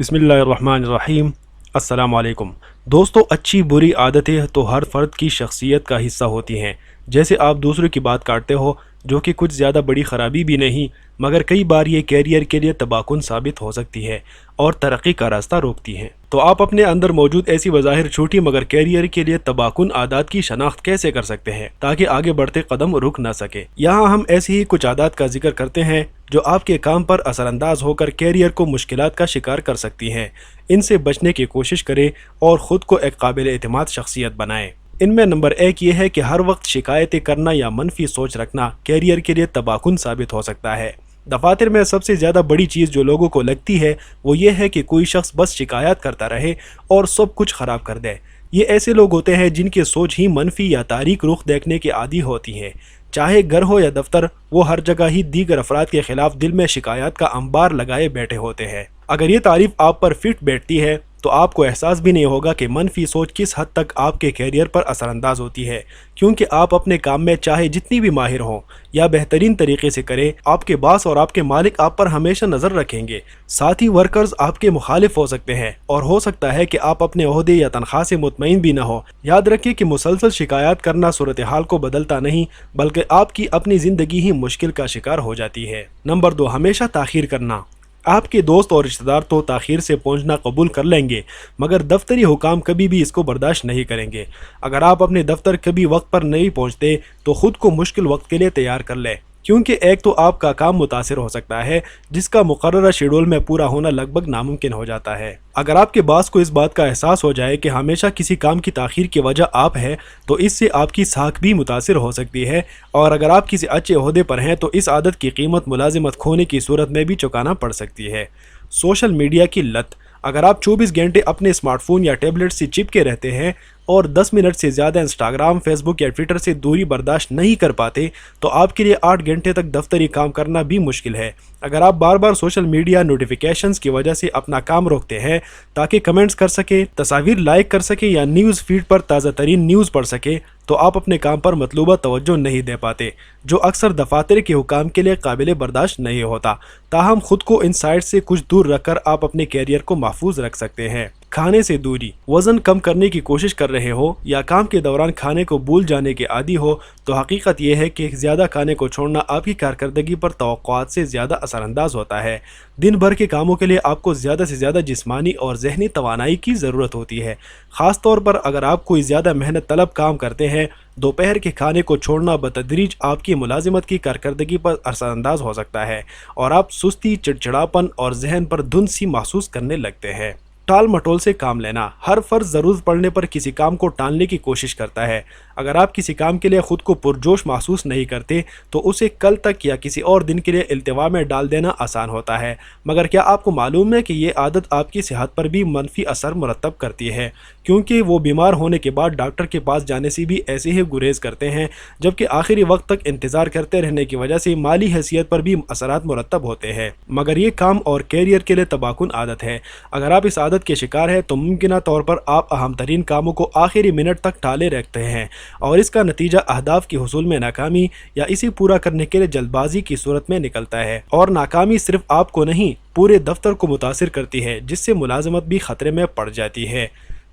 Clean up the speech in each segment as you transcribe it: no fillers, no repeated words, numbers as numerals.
بسم اللہ الرحمن الرحیم۔ السلام علیکم دوستو، اچھی بری عادتیں تو ہر فرد کی شخصیت کا حصہ ہوتی ہیں۔ جیسے آپ دوسروں کی بات کاٹتے ہو، جو کہ کچھ زیادہ بڑی خرابی بھی نہیں، مگر کئی بار یہ کیریئر کے لیے تباہ کن ثابت ہو سکتی ہے اور ترقی کا راستہ روکتی ہیں۔ تو آپ اپنے اندر موجود ایسی بظاہر چھوٹی مگر کیریئر کے لیے تباہ کن عادات کی شناخت کیسے کر سکتے ہیں تاکہ آگے بڑھتے قدم رک نہ سکے؟ یہاں ہم ایسی ہی کچھ عادات کا ذکر کرتے ہیں جو آپ کے کام پر اثر انداز ہو کر کیریئر کو مشکلات کا شکار کر سکتی ہیں۔ ان سے بچنے کی کوشش کریں اور خود کو ایک قابل اعتماد شخصیت بنائیں۔ ان میں نمبر 1 یہ ہے کہ ہر وقت شکایتیں کرنا یا منفی سوچ رکھنا کیریئر کے لیے تباہ کن ثابت ہو سکتا ہے۔ دفاتر میں سب سے زیادہ بڑی چیز جو لوگوں کو لگتی ہے وہ یہ ہے کہ کوئی شخص بس شکایت کرتا رہے اور سب کچھ خراب کر دے۔ یہ ایسے لوگ ہوتے ہیں جن کی سوچ ہی منفی یا تاریک رخ دیکھنے کے عادی ہوتی ہے۔ چاہے گھر ہو یا دفتر، وہ ہر جگہ ہی دیگر افراد کے خلاف دل میں شکایات کا انبار لگائے بیٹھے ہوتے ہیں۔ اگر یہ تعریف آپ پر فٹ بیٹھتی ہے تو آپ کو احساس بھی نہیں ہوگا کہ منفی سوچ کس حد تک آپ کے کیریئر پر اثر انداز ہوتی ہے، کیونکہ آپ اپنے کام میں چاہے جتنی بھی ماہر ہوں یا بہترین طریقے سے کریں، آپ کے باس اور آپ کے مالک آپ پر ہمیشہ نظر رکھیں گے۔ ساتھی ورکرز آپ کے مخالف ہو سکتے ہیں اور ہو سکتا ہے کہ آپ اپنے عہدے یا تنخواہ سے مطمئن بھی نہ ہو۔ یاد رکھیں کہ مسلسل شکایات کرنا صورتحال کو بدلتا نہیں، بلکہ آپ کی اپنی زندگی ہی مشکل کا شکار ہو جاتی ہے۔ نمبر 2، ہمیشہ تاخیر کرنا۔ آپ کے دوست اور رشتہ دار تو تاخیر سے پہنچنا قبول کر لیں گے، مگر دفتری حکام کبھی بھی اس کو برداشت نہیں کریں گے۔ اگر آپ اپنے دفتر کبھی وقت پر نہیں پہنچتے تو خود کو مشکل وقت کے لیے تیار کر لیں، کیونکہ ایک تو آپ کا کام متاثر ہو سکتا ہے جس کا مقررہ شیڈول میں پورا ہونا لگ بھگ ناممکن ہو جاتا ہے۔ اگر آپ کے باس کو اس بات کا احساس ہو جائے کہ ہمیشہ کسی کام کی تاخیر کی وجہ آپ ہے تو اس سے آپ کی ساکھ بھی متاثر ہو سکتی ہے، اور اگر آپ کسی اچھے عہدے پر ہیں تو اس عادت کی قیمت ملازمت کھونے کی صورت میں بھی چکانا پڑ سکتی ہے۔ سوشل میڈیا کی لت۔ اگر آپ 24 گھنٹے اپنے اسمارٹ فون یا ٹیبلٹ سے چپکے رہتے ہیں اور 10 منٹ سے زیادہ انسٹاگرام، فیس بک یا ٹویٹر سے دوری برداشت نہیں کر پاتے تو آپ کے لیے 8 گھنٹے تک دفتری کام کرنا بھی مشکل ہے۔ اگر آپ بار بار سوشل میڈیا نوٹیفیکیشنز کی وجہ سے اپنا کام روکتے ہیں تاکہ کمنٹس کر سکیں، تصاویر لائک کر سکیں یا نیوز فیڈ پر تازہ ترین نیوز پڑھ سکیں، تو آپ اپنے کام پر مطلوبہ توجہ نہیں دے پاتے، جو اکثر دفاتر کے حکام کے لیے قابل برداشت نہیں ہوتا۔ تاہم خود کو ان سائٹ سے کچھ دور رکھ کر آپ اپنے کیریئر کو محفوظ رکھ سکتے ہیں۔ کھانے سے دوری۔ وزن کم کرنے کی کوشش کر رہے ہو یا کام کے دوران کھانے کو بھول جانے کے عادی ہو تو حقیقت یہ ہے کہ زیادہ کھانے کو چھوڑنا آپ کی کارکردگی پر توقعات سے زیادہ اثر انداز ہوتا ہے۔ دن بھر کے کاموں کے لیے آپ کو زیادہ سے زیادہ جسمانی اور ذہنی توانائی کی ضرورت ہوتی ہے، خاص طور پر اگر آپ کوئی زیادہ محنت طلب کام کرتے ہیں۔ دوپہر کے کھانے کو چھوڑنا بتدریج آپ کی ملازمت کی کارکردگی پر اثر انداز ہو سکتا ہے اور آپ سستی، چڑچڑاپن اور ذہن پر دھند سی محسوس کرنے لگتے ہیں۔ ٹال مٹول سے کام لینا۔ ہر فرد ضرورت پڑنے پر کسی کام کو ٹالنے کی کوشش کرتا ہے۔ اگر آپ کسی کام کے لیے خود کو پرجوش محسوس نہیں کرتے تو اسے کل تک یا کسی اور دن کے لیے التوا میں ڈال دینا آسان ہوتا ہے، مگر کیا آپ کو معلوم ہے کہ یہ عادت آپ کی صحت پر بھی منفی اثر مرتب کرتی ہے، کیونکہ وہ بیمار ہونے کے بعد ڈاکٹر کے پاس جانے سے بھی ایسے ہی گریز کرتے ہیں، جبکہ آخری وقت تک انتظار کرتے رہنے کی وجہ سے مالی حیثیت پر بھی اثرات مرتب ہوتے ہیں۔ مگر یہ کام اور کیریئر کے لیے تباہ کن عادت ہے۔ اگر آپ اس عادت کے شکار ہے تو ممکنہ طور پر آپ اہم ترین کاموں کو آخری منٹ تک ٹالے رکھتے ہیں، اور اس کا نتیجہ اہداف کے حصول میں ناکامی یا اسے پورا کرنے کے لیے جلد بازی کی صورت میں نکلتا ہے، اور ناکامی صرف آپ کو نہیں پورے دفتر کو متاثر کرتی ہے، جس سے ملازمت بھی خطرے میں پڑ جاتی ہے۔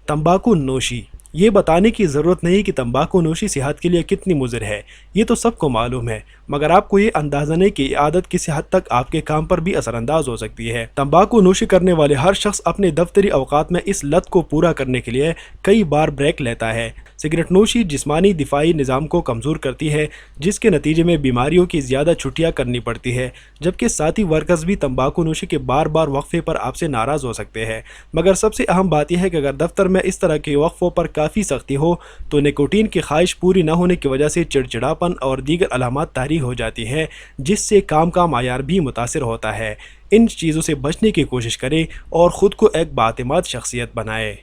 تمباکو نوشی۔ یہ بتانے کی ضرورت نہیں کہ تمباکو نوشی صحت کے لیے کتنی مضر ہے، یہ تو سب کو معلوم ہے، مگر آپ کو یہ اندازہ نہیں کہ یہ عادت کسی حد تک آپ کے کام پر بھی اثر انداز ہو سکتی ہے۔ تمباکو نوشی کرنے والے ہر شخص اپنے دفتری اوقات میں اس لت کو پورا کرنے کے لیے کئی بار بریک لیتا ہے۔ سگریٹ نوشی جسمانی دفاعی نظام کو کمزور کرتی ہے، جس کے نتیجے میں بیماریوں کی زیادہ چھٹیاں کرنی پڑتی ہے، جبکہ ساتھی ورکرز بھی تمباکو نوشی کے بار بار وقفے پر آپ سے ناراض ہو سکتے ہیں۔ مگر سب سے اہم بات یہ ہے کہ اگر دفتر میں اس طرح کے وقفوں پر کافی سختی ہو تو نکوٹین کی خواہش پوری نہ ہونے کی وجہ سے چڑچڑاپن اور دیگر علامات طاری ہو جاتی ہے، جس سے کام کا معیار بھی متاثر ہوتا ہے۔ ان چیزوں سے بچنے کی کوشش کریں اور خود کو ایک بااعتماد شخصیت بنائیں۔